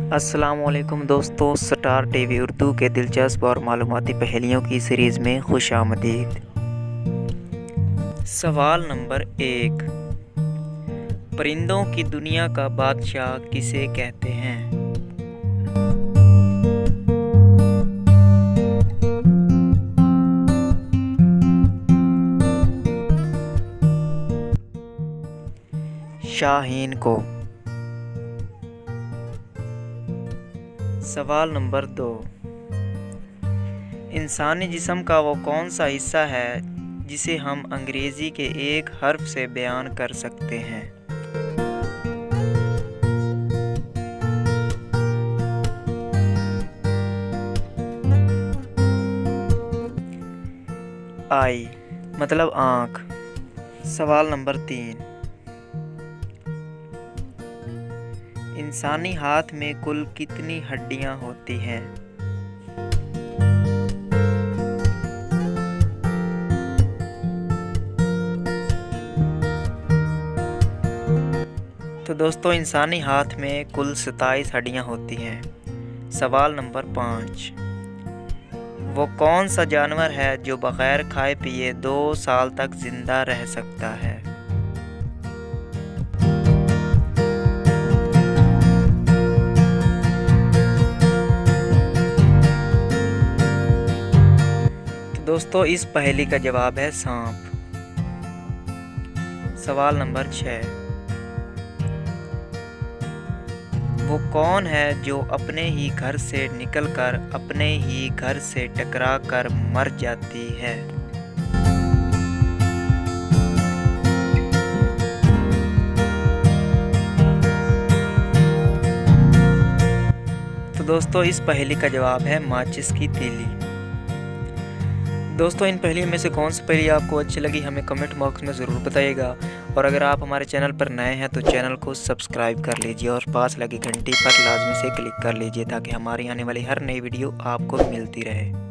अस्सलामुअलैकुम दोस्तों, star TV Urdu के दिलचस्प और मालूमाती पहेलियों की सीरीज़ में खुशामदीद। सवाल नंबर 1। परिंदों की दुनिया का बादशाह किसे कहते हैं? शाहीन को। सवाल नंबर 2। इंसानी जिस्म का वो कौन सा हिस्सा है जिसे हम अंग्रेज़ी के एक हर्फ से बयान कर सकते हैं? आई मतलब आँख। सवाल नंबर 3। इंसानी हाथ में कुल कितनी हड्डियां होती हैं? तो दोस्तों, इंसानी हाथ में कुल 27 हड्डियां होती हैं। सवाल नंबर 5। वो कौन सा जानवर है जो बग़ैर खाए पिए 2 साल तक जिंदा रह सकता है? दोस्तों, इस पहेली का जवाब है सांप। सवाल नंबर 6। वो कौन है जो अपने ही घर से निकलकर अपने ही घर से टकरा कर मर जाती है? तो दोस्तों, इस पहेली का जवाब है माचिस की तीली। दोस्तों, इन पहेलियों में से कौन सी पहेली आपको अच्छी लगी हमें कमेंट बॉक्स में ज़रूर बताइएगा। और अगर आप हमारे चैनल पर नए हैं तो चैनल को सब्सक्राइब कर लीजिए और पास लगी घंटी पर लाजमी से क्लिक कर लीजिए ताकि हमारी आने वाली हर नई वीडियो आपको मिलती रहे।